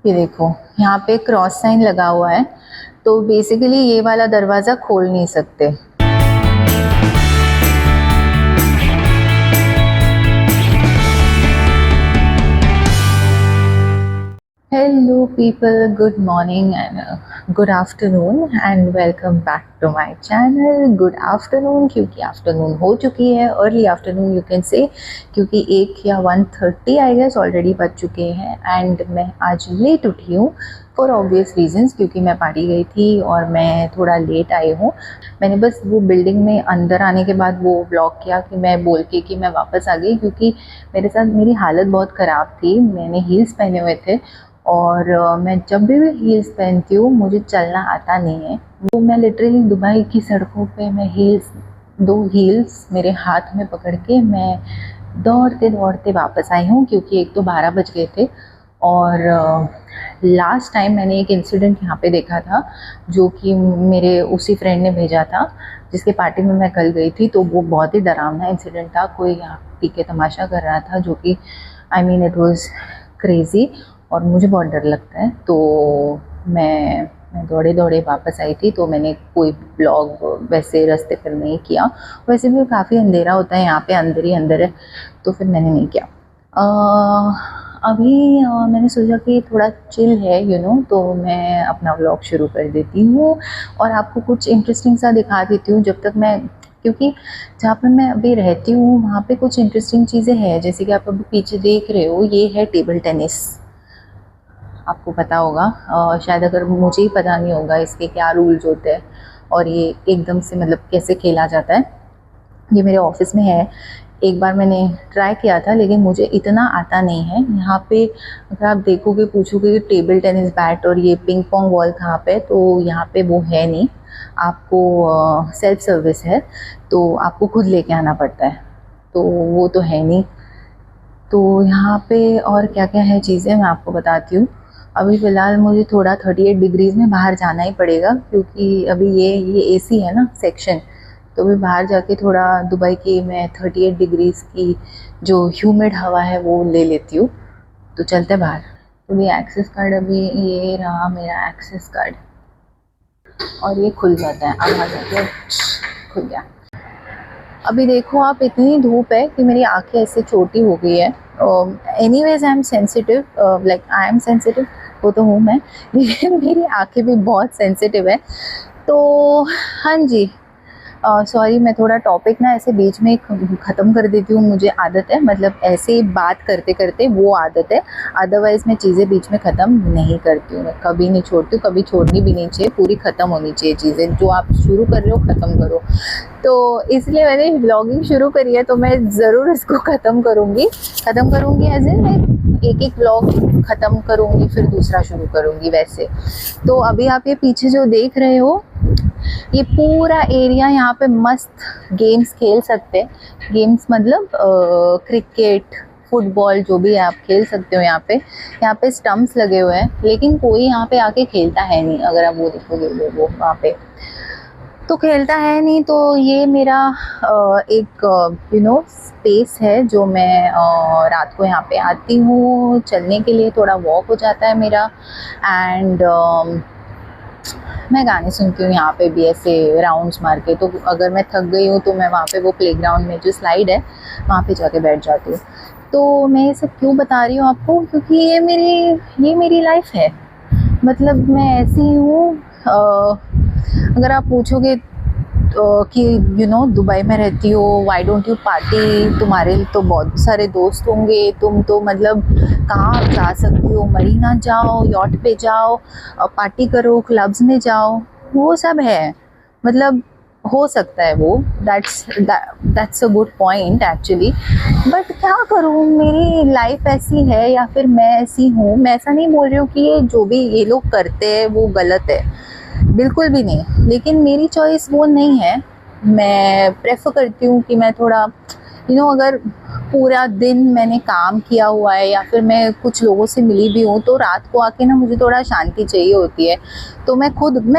ये देखो, यहाँ पे क्रॉस साइन लगा हुआ है, तो बेसिकली ये वाला दरवाज़ा खोल नहीं सकते। Hello people, good morning and good afternoon and welcome back to my channel. Good afternoon क्योंकि आफ्टरनून हो चुकी है, early afternoon you can say, क्योंकि 1 या 1:30 आई गेस ऑलरेडी बज चुके हैं। एंड मैं आज लेट उठी हूँ फॉर ऑब्वियस रीजंस, क्योंकि मैं पार्टी गई थी और मैं थोड़ा लेट आई हूँ। मैंने बस वो बिल्डिंग में अंदर आने के बाद वो ब्लॉग किया कि मैं बोल के कि मैं वापस आ गई, क्योंकि मेरे साथ मेरी हालत बहुत ख़राब थी। मैंने हील्स पहने हुए थे और मैं जब भी हील्स पहनती हूँ मुझे चलना आता नहीं है। वो मैं लिटरली दुबई की सड़कों पे मैं दो हील्स मेरे हाथ में पकड़ के मैं दौड़ते दौड़ते वापस आई हूँ, क्योंकि एक तो 12 बज गए थे। और लास्ट टाइम मैंने एक इंसिडेंट यहाँ पे देखा था, जो कि मेरे उसी फ्रेंड ने भेजा था जिसके पार्टी में मैं कल गई थी। तो वो बहुत ही डरावना इंसिडेंट था। कोई यहाँ पी के तमाशा कर रहा था, जो कि I mean it was crazy, और मुझे बहुत डर लगता है। तो मैं दौड़े दौड़े वापस आई थी। तो मैंने कोई ब्लॉग वैसे रास्ते पर नहीं किया। वैसे भी काफ़ी अंधेरा होता है यहाँ पे, अंदर ही अंदर है, तो फिर मैंने नहीं किया। अभी मैंने सोचा कि थोड़ा चिल है तो मैं अपना व्लॉग शुरू कर देती हूँ और आपको कुछ इंटरेस्टिंग सा दिखा देती हूँ जब तक मैं, क्योंकि जहाँ पर मैं अभी रहती हूँ वहाँ पे कुछ इंटरेस्टिंग चीज़ें हैं। जैसे कि आप अभी पीछे देख रहे हो, ये है टेबल टेनिस। आपको पता होगा, शायद, अगर मुझे ही पता नहीं होगा इसके क्या रूल्स होते हैं और ये एकदम से मतलब कैसे खेला जाता है। ये मेरे ऑफिस में है। एक बार मैंने ट्राई किया था, लेकिन मुझे इतना आता नहीं है। यहाँ पे अगर आप देखोगे, पूछोगे कि टेबल टेनिस बैट और ये पिंग पोंग बॉल कहाँ पे, तो यहाँ पे वो है नहीं। आपको सेल्फ सर्विस है, तो आपको खुद लेके आना पड़ता है, तो वो तो है नहीं। तो यहाँ पे और क्या क्या है चीज़ें मैं आपको बताती हूँ। अभी फ़िलहाल मुझे थोड़ा 38 डिग्रीज़ में बाहर जाना ही पड़ेगा, क्योंकि अभी ये एसी है ना सेक्शन। तो अभी बाहर जाके थोड़ा दुबई की मैं 38 डिग्रीज़ की जो ह्यूमिड हवा है वो ले लेती हूँ। तो चलते बाहर। तो ये एक्सेस कार्ड, अभी ये रहा मेरा एक्सेस कार्ड, और ये खुल जाता है। अब आ जाते हैं, खुल गया। अभी देखो आप, इतनी धूप है कि मेरी आंखें ऐसे छोटी हो गई है। Anyways I am sensitive, like I am sensitive, वो तो हूँ मैं, लेकिन मेरी आंखें भी बहुत सेंसिटिव है। तो हाँ जी, सॉरी, मैं थोड़ा टॉपिक ना ऐसे बीच में ख़त्म कर देती हूँ। मुझे आदत है, मतलब ऐसे बात करते करते वो आदत है। अदरवाइज़ मैं चीज़ें बीच में ख़त्म नहीं करती हूँ, मैं कभी नहीं छोड़ती हूँ, कभी छोड़नी भी नहीं चाहिए। पूरी ख़त्म होनी चाहिए चीज़ें। जो आप शुरू कर रहे हो ख़त्म करो। तो इसलिए मैंने व्लॉगिंग शुरू करी है, तो मैं ज़रूर इसको ख़त्म करूँगी एज इन मैं एक व्लॉग ख़त्म करूँगी, फिर दूसरा शुरू करूँगी वैसे। तो अभी आप ये पीछे जो देख रहे हो, ये पूरा एरिया, यहाँ पे मस्त गेम्स खेल सकते हैं। गेम्स मतलब क्रिकेट, फुटबॉल, जो भी है आप खेल सकते हो। यहाँ पे स्टम्प्स लगे हुए हैं, लेकिन कोई यहाँ पे आके खेलता है नहीं। अगर आप वो देखोगे, वो वहाँ पे तो खेलता है नहीं। तो ये मेरा एक स्पेस है, जो मैं रात को यहाँ पे आती हूँ चलने के लिए। थोड़ा वॉक हो जाता है मेरा। एंड मैं गाने सुनती हूँ यहाँ पे भी ऐसे राउंड्स मार के। तो अगर मैं थक गई हूँ तो मैं वहाँ पे वो प्लेग्राउंड में जो स्लाइड है वहाँ पे जाके बैठ जाती हूँ। तो मैं ये सब क्यों बता रही हूँ आपको, क्योंकि ये मेरी लाइफ है। मतलब मैं ऐसी ही हूँ। अगर आप पूछोगे कि दुबई में रहती हो, व्हाई डोंट यू पार्टी, तुम्हारे तो बहुत सारे दोस्त होंगे, तुम तो मतलब कहाँ आप जा सकती हो, मरीना जाओ, यॉट पे जाओ, पार्टी करो, क्लब्स में जाओ, वो सब है। मतलब हो सकता है वो, that's a good point actually. But क्या करूँ, मेरी लाइफ ऐसी है, या फिर मैं ऐसी हूँ। मैं ऐसा नहीं बोल रही हूँ कि ये जो भी ये लोग करते हैं वो गलत है, बिल्कुल भी नहीं। लेकिन मेरी चॉइस वो नहीं है। मैं प्रेफर करती हूँ कि मैं थोड़ा अगर पूरा दिन मैंने काम किया हुआ है, या फिर मैं कुछ लोगों से मिली भी हूँ, तो रात को आके ना मुझे थोड़ा शांति चाहिए होती है। तो मैं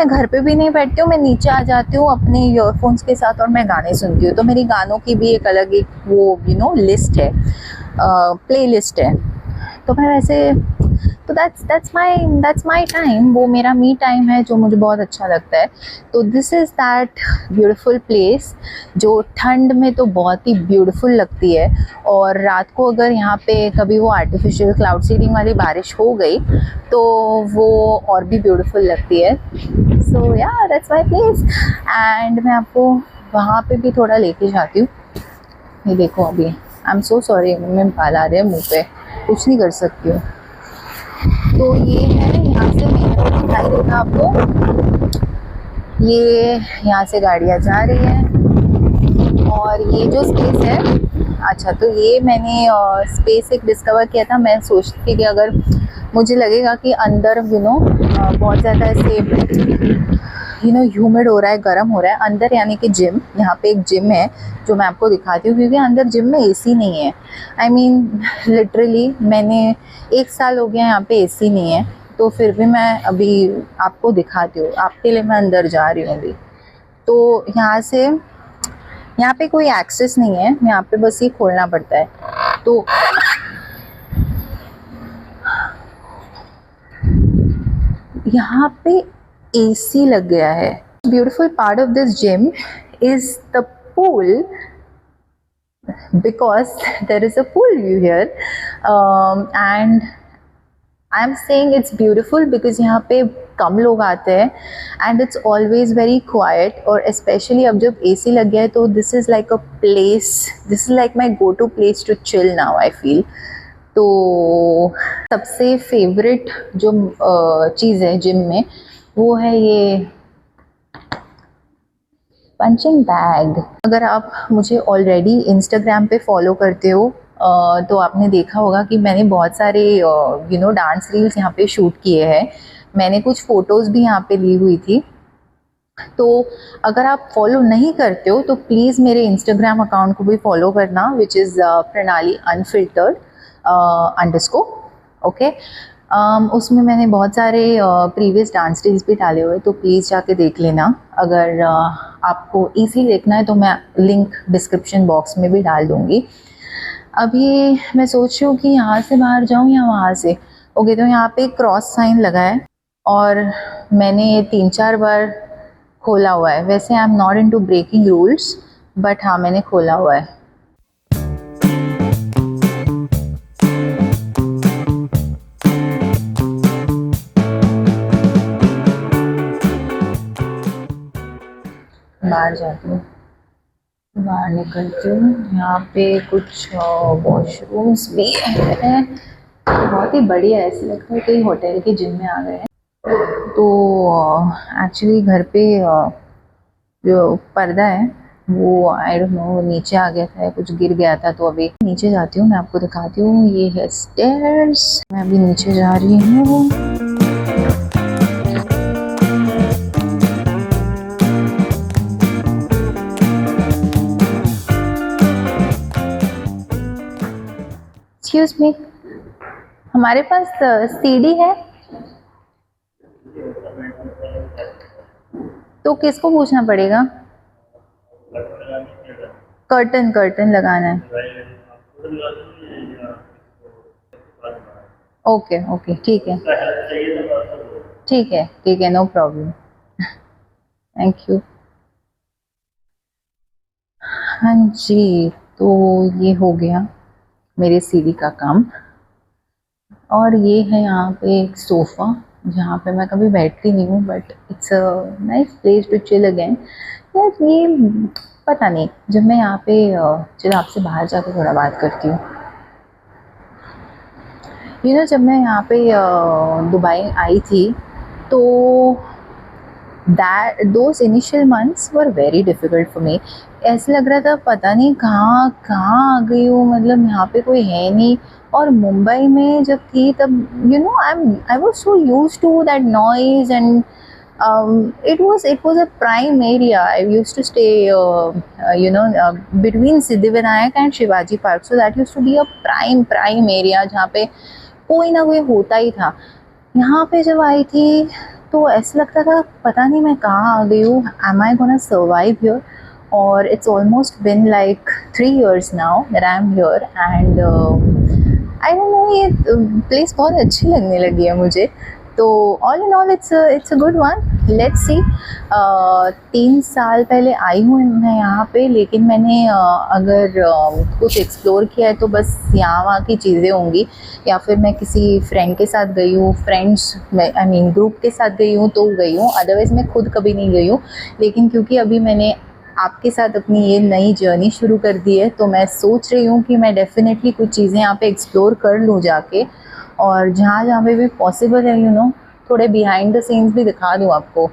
घर पे भी नहीं बैठती हूँ, मैं नीचे आ जाती हूँ अपने ईयरफोन्स के साथ और मैं गाने सुनती हूँ। तो मेरी गानों की भी एक अलग एक वो लिस्ट है, प्ले लिस्ट है। तो मैं वैसे तो दैट्स माई टाइम, वो मेरा मी टाइम है जो मुझे बहुत अच्छा लगता है। तो this is that beautiful place जो ठंड में तो बहुत ही ब्यूटीफुल लगती है, और रात को अगर यहाँ पे कभी वो आर्टिफिशियल क्लाउड सीडिंग वाली बारिश हो गई तो वो और भी ब्यूटीफुल लगती है। सो या दैट्स माई प्लेस, एंड मैं आपको वहाँ पे भी थोड़ा लेके जाती हूँ। ये देखो, अभी आई एम सो सॉरी, मैं बाल आ रहे हैं मुँह पे, कुछ नहीं कर सकती हूँ। तो ये है, यहाँ से मेन रोड दिखाई देगा आपको, ये यहाँ से गाड़ियाँ जा रही हैं, और ये जो स्पेस है, अच्छा तो ये मैंने स्पेस एक डिस्कवर किया था। मैं सोचती थी कि अगर मुझे लगेगा कि अंदर बहुत ज़्यादा ऐसे ह्यूमिड हो रहा है, गर्म हो रहा है अंदर, यानी कि जिम, यहाँ पे एक जिम है जो मैं आपको दिखाती हूँ, क्योंकि अंदर जिम में एसी नहीं है। आई मीन लिटरली मैंने 1 साल हो गया यहाँ पे एसी नहीं है, तो फिर भी मैं अभी आपको दिखाती हूँ, आपके लिए मैं अंदर जा रही हूँ अभी। तो यहाँ पे कोई एक्सेस नहीं है, यहाँ पे बस ये खोलना पड़ता है। तो यहाँ पे एसी लग गया है। Beautiful part of this gym is the pool, because there is a pool view here, and I am saying it's beautiful because यहाँ पे कम लोग आते हैं, and it's always very quiet, और especially अब जब AC लग गया है तो this is like a place, this is like my go to place to chill now I feel। तो सबसे फेवरेट जो चीज़ है जिम में वो है ये पंचिंग बैग। अगर आप मुझे ऑलरेडी इंस्टाग्राम पे फॉलो करते हो तो आपने देखा होगा कि मैंने बहुत सारे डांस रील्स यहाँ पे शूट किए हैं। मैंने कुछ फ़ोटोज़ भी यहाँ पे ली हुई थी। तो अगर आप फॉलो नहीं करते हो तो प्लीज़ मेरे इंस्टाग्राम अकाउंट को भी फॉलो करना, विच इज़ प्रणाली अनफिल्टर्ड _ ओके। उसमें मैंने बहुत सारे प्रीवियस डांस रील्स भी डाले हुए, तो प्लीज़ जाके देख लेना। अगर आपको ईज़ी देखना है तो मैं लिंक डिस्क्रिप्शन बॉक्स में भी डाल दूँगी। अभी मैं सोच रही हूँ कि यहाँ से बाहर जाऊँ या वहाँ से। ओके, तो यहाँ पे क्रॉस साइन लगा है और मैंने 3-4 बार खोला हुआ है। वैसे I am not into breaking rules, but हाँ मैंने खोला हुआ है। बाहर जाती हूँ, बाहर निकलती हूँ। यहाँ पे कुछ वॉशरूम्स भी हैं, बहुत ही बढ़िया, ऐसे लगता है कि होटल के जिम में आ गए हैं। तो एक्चुअली घर पे जो पर्दा है वो आई डोंट नो नीचे आ गया था, कुछ गिर गया था, तो अभी नीचे जाती हूँ, मैं आपको दिखाती हूँ। ये है स्टेयर्स, मैं अभी नीचे जा रही हूँ। एक्सक्यूज मी, हमारे पास सीढ़ी है तो किसको पूछना पड़ेगा? कर्टन लगाना है। ओके ठीक है, नो प्रॉब्लम, थैंक यू। हाँ जी, तो ये हो गया मेरे सीढ़ी का काम। और ये है यहाँ पे एक सोफ़ा जहाँ पे मैं कभी बैठती नहीं हूँ, but it's a nice place to chill again. यार ये पता नहीं, जब मैं यहाँ पे चलो आपसे बाहर जाकर थोड़ा बात करती हूँ। जब मैं यहाँ पे दुबई आई थी तो those initial months were very difficult for me. ऐसे लग रहा था पता नहीं कहाँ आ गई हूँ, मतलब यहाँ पे कोई है नहीं। और मुंबई में जब थी तब I was so used to that noise and it was a prime area. I used to stay between Siddhivinayak and Shivaji Park, so that used to be a prime area जहाँ पे कोई ना कोई होता ही था। यहाँ पे जब आई थी तो ऐसा लगता था पता नहीं मैं कहाँ आ गई हूँ, am I gonna survive here? और it's almost been like 3 years now that I'm here, and I don't know, ये प्लेस बहुत अच्छी लगने लगी है मुझे। तो all in all it's a good one, let's see. 3 साल पहले आई हूँ मैं यहाँ पे, लेकिन मैंने अगर कुछ एक्सप्लोर किया है तो बस यहाँ वहाँ की चीज़ें होंगी, या फिर मैं किसी फ्रेंड के साथ गई हूँ, फ्रेंड्स में आई मीन ग्रुप के साथ गई हूँ तो गई हूँ, अदरवाइज़ मैं खुद कभी नहीं गई हूँ। लेकिन क्योंकि अभी मैंने आपके साथ अपनी ये नई जर्नी शुरू कर दी है, तो मैं सोच रही हूँ कि मैं डेफ़िनेटली कुछ चीज़ें यहाँ पे एक्सप्लोर कर लूँ जाके, और जहाँ जहाँ पे भी पॉसिबल है थोड़े बिहाइंड द सीन्स भी दिखा दूँ आपको,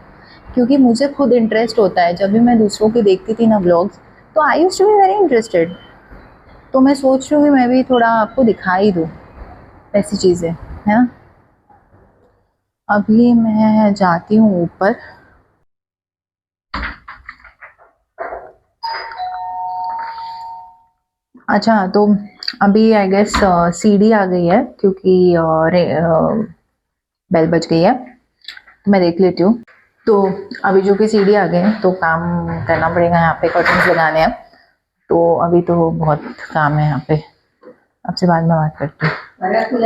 क्योंकि मुझे खुद इंटरेस्ट होता है। जब भी मैं दूसरों की देखती थी ना व्लॉग्स, तो I used to be very interested. तो मैं सोच रही हूँ कि मैं भी थोड़ा आपको दिखा ही दूँ ऐसी चीज़ें, है ना। अभी मैं जाती हूँ ऊपर। अच्छा, तो अभी आई गेस सीढ़ी आ गई है, क्योंकि बेल बज गई है, तो मैं देख लेती हूँ। तो अभी जो कि सीढ़ी आ गए हैं, तो काम करना पड़ेगा, यहाँ पे कर्टन्स लगाने हैं। तो अभी तो बहुत काम है यहाँ पे, आपसे बाद में बात करती हूँ।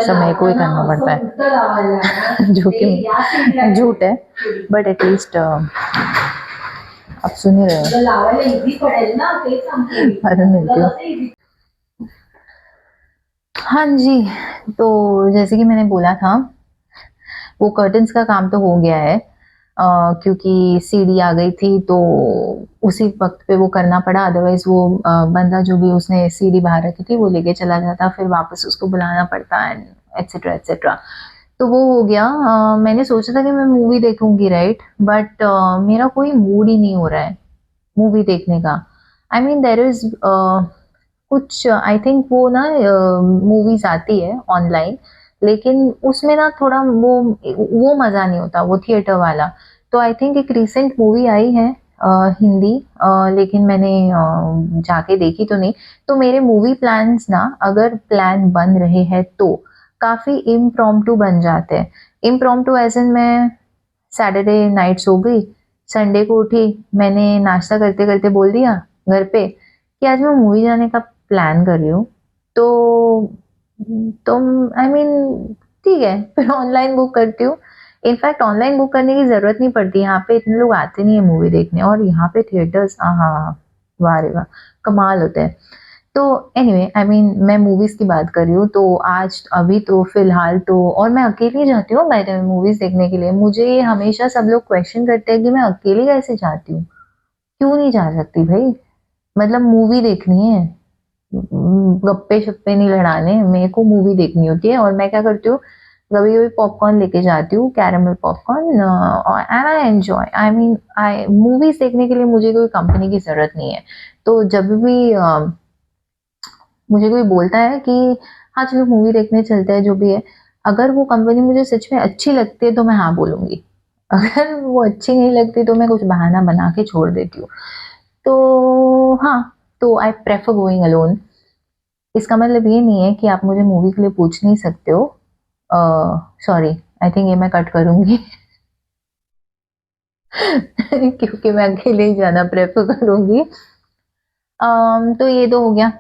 सब मेरे को ही करना पड़ता है जो कि झूठ है, बट एटलीस्ट आप सुन ही रहे हो। बाद में मिलती हूँ। हाँ जी, तो जैसे कि मैंने बोला था, वो कर्टन्स का काम तो हो गया है, क्योंकि सीढ़ी आ गई थी तो उसी वक्त पे वो करना पड़ा, अदरवाइज वो बंदा जो भी उसने सीढ़ी बाहर रखी थी वो लेके चला जाता, फिर वापस उसको बुलाना पड़ता, एंड एटसेट्रा एटसेट्रा। तो वो हो गया। मैंने सोचा था कि मैं मूवी देखूंगी, राइट, बट मेरा कोई मूड ही नहीं हो रहा है मूवी देखने का। आई मीन देर इज कुछ, आई थिंक वो ना मूवीज आती है ऑनलाइन, लेकिन उसमें ना थोड़ा वो मजा नहीं होता, वो थिएटर वाला। तो आई थिंक एक रिसेंट मूवी आई है हिंदी, लेकिन मैंने जाके देखी तो नहीं। तो मेरे मूवी प्लान्स ना, अगर प्लान बन रहे हैं तो काफी इम्प्रॉम्प्टू बन जाते हैं। इम्प्रॉम्प्टू एज इन, मैं सैटरडे नाइट सो गई, संडे को उठी, मैंने नाश्ता करते करते बोल दिया घर पे कि आज मैं मूवी जाने का प्लान कर रही हूँ। तो तुम आई मीन ठीक है, फिर ऑनलाइन बुक करती हूँ। इनफैक्ट ऑनलाइन बुक करने की जरूरत नहीं पड़ती, यहाँ पे इतने लोग आते नहीं है मूवी देखने, और यहाँ पे थिएटर्स, हाँ, वाह रे वाह, कमाल होते हैं। तो एनीवे, आई मीन मैं मूवीज की बात कर रही हूँ, तो आज अभी तो फिलहाल तो, और मैं अकेली जाती हूँ बाय द वे मूवीज देखने के लिए। मुझे हमेशा सब लोग क्वेश्चन करते हैं कि मैं अकेली कैसे जाती हूँ, क्यों नहीं जा सकती भाई, मतलब मूवी देखनी है, गप्पे शप्पे नहीं लड़ाने, मेरे को मूवी देखनी होती है। और मैं क्या करती हूँ, कभी कभी पॉपकॉर्न लेके जाती हूँ, कैरेमल पॉपकॉर्न, और and I enjoy, I mean I movies देखने के लिए मुझे कोई कंपनी की जरूरत नहीं है। तो जब भी मुझे कोई बोलता है कि हाँ चलो मूवी देखने चलते हैं, जो भी है, अगर वो कंपनी मुझे सच में अच्छी लगती है तो मैं हाँ बोलूंगी, अगर वो अच्छी नहीं लगती तो मैं कुछ बहाना बना के छोड़ देती हूँ। तो हाँ, तो आई प्रेफर गोइंग अलोन। इसका मतलब ये नहीं है कि आप मुझे मूवी के लिए पूछ नहीं सकते हो, सॉरी, आई थिंक ये मैं कट करूंगी क्योंकि मैं अकेले ही जाना प्रेफर करूंगी। तो ये तो हो गया।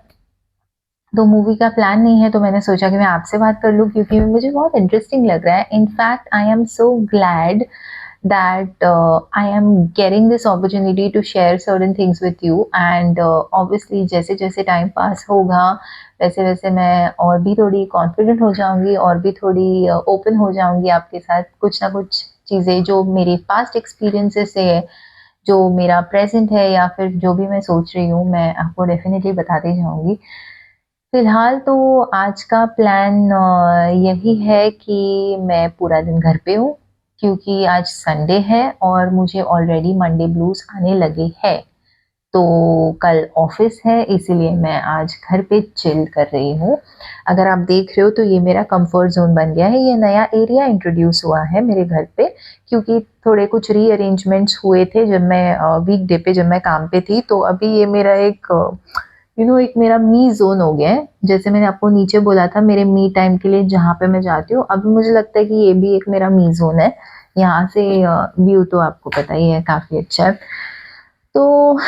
तो मूवी का प्लान नहीं है, तो मैंने सोचा कि मैं आपसे बात कर लूं, क्योंकि मुझे बहुत इंटरेस्टिंग लग रहा है। In fact I am so glad that I am getting this opportunity to share certain things with you, and obviously जैसे जैसे टाइम पास होगा वैसे वैसे मैं और भी थोड़ी कॉन्फिडेंट हो जाऊंगी, और भी थोड़ी ओपन हो जाऊंगी आपके साथ। कुछ ना कुछ चीज़ें जो मेरे पास्ट एक्सपीरियंसेस से है, जो मेरा प्रेजेंट है, या फिर जो भी मैं सोच रही हूँ, मैं आपको डेफिनेटली बताती जाऊंगी। फिलहाल तो आज का प्लान यही है कि मैं पूरा दिन घर पे हूँ, क्योंकि आज संडे है और मुझे ऑलरेडी मंडे ब्लूज आने लगे हैं। तो कल ऑफिस है, इसीलिए मैं आज घर पे चिल कर रही हूँ। अगर आप देख रहे हो तो ये मेरा कंफर्ट जोन बन गया है, ये नया एरिया इंट्रोड्यूस हुआ है मेरे घर पे, क्योंकि थोड़े कुछ रीअरेंजमेंट्स हुए थे जब मैं वीकडे पे, जब मैं काम पे थी। तो अभी ये मेरा एक एक मेरा मी जोन हो गया है। जैसे मैंने आपको नीचे बोला था मेरे मी टाइम के लिए जहाँ पे मैं जाती हूँ, अभी मुझे लगता है कि ये भी एक मेरा मी जोन है। यहाँ से व्यू तो आपको पता ही है, काफी अच्छा है। तो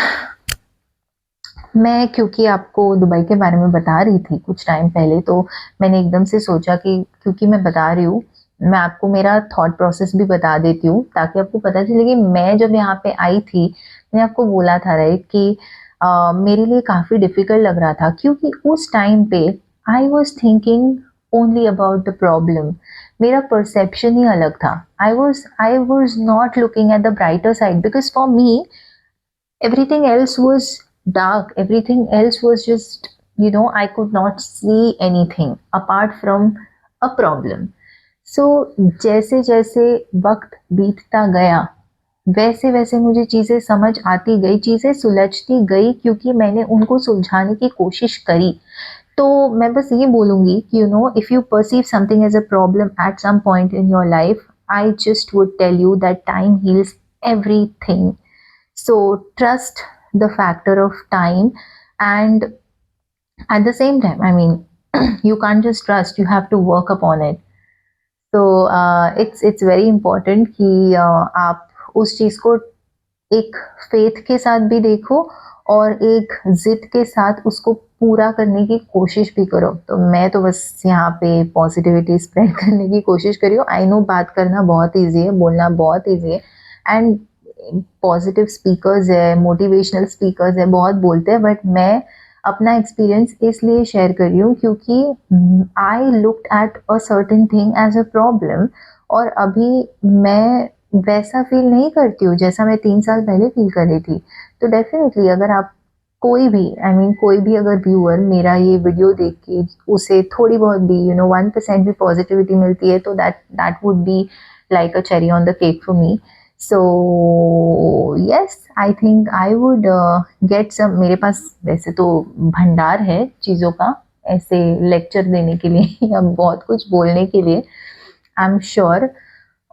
मैं क्योंकि आपको दुबई के बारे में बता रही थी कुछ टाइम पहले, तो मैंने एकदम से सोचा कि क्योंकि मैं बता रही हूँ, मैं आपको मेरा थॉट प्रोसेस भी बता देती हूँ ताकि आपको पता चले कि मैं जब यहाँ पे आई थी, मैंने आपको बोला था राइट कि मेरे लिए काफ़ी डिफ़िकल्ट लग रहा था क्योंकि उस टाइम पे I was thinking only about the problem. मेरा परसेप्शन ही अलग था। I was not looking at the brighter side because for me everything else was dark, everything else was just, I could not see anything apart from a problem. So जैसे जैसे वक्त बीतता गया वैसे वैसे मुझे चीज़ें समझ आती गई, चीज़ें सुलझती गई क्योंकि मैंने उनको सुलझाने की कोशिश करी। तो मैं बस ये बोलूँगी कि if you perceive something as a problem at some point in your life, I just would tell you that time heals everything. So trust the factor of time, and at the same time, I mean, you can't just trust, you have to work upon it. So it's very important कि आप उस चीज़ को एक faith के साथ भी देखो और एक ज़िद के साथ उसको पूरा करने की कोशिश भी करो। तो मैं तो बस यहाँ पे पॉज़िटिविटी स्प्रेड करने की कोशिश कर रही हूँ। आई नो बात करना बहुत ईज़ी है, बोलना बहुत ईज़ी है, एंड पॉज़िटिव स्पीकर्स है, मोटिवेशनल स्पीकर्स है, बहुत बोलते हैं, बट मैं अपना एक्सपीरियंस इसलिए शेयर कर रही हूँ क्योंकि I looked at a certain thing as a problem, और अभी मैं वैसा फ़ील नहीं करती हूँ जैसा मैं 3 साल पहले फ़ील कर रही थी। तो डेफ़िनेटली अगर आप कोई भी, आई मीन कोई भी अगर व्यूअर मेरा ये वीडियो देख के उसे थोड़ी बहुत भी 1% भी पॉज़िटिविटी मिलती है, तो that would be like a cherry on the cake for me. So yes, I think I would get some, मेरे पास वैसे तो भंडार है चीज़ों का, ऐसे लेक्चर देने के लिए या बहुत कुछ बोलने के लिए, आई एम श्योर।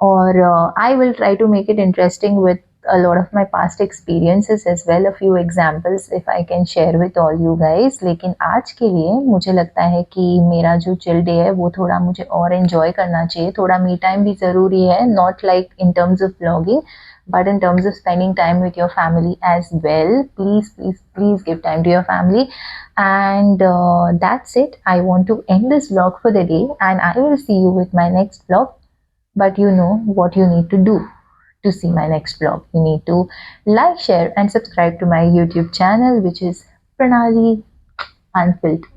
और I will try to make it interesting with a lot of my past experiences as well, a few examples if I can share with all you guys. लेकिन आज के लिए मुझे लगता है कि मेरा जो chill day है वो थोड़ा मुझे और enjoy करना चाहिए, थोड़ा me time भी ज़रूरी है, not like in terms of vlogging, but in terms of spending time with your family as well. Please, please, please give time to your family. And that's it. I want to end this vlog for the day, and I will see you with my next vlog. But you know what you need to do to see my next vlog. You need to like, share and subscribe to my YouTube channel, which is Pranali Unfiltered.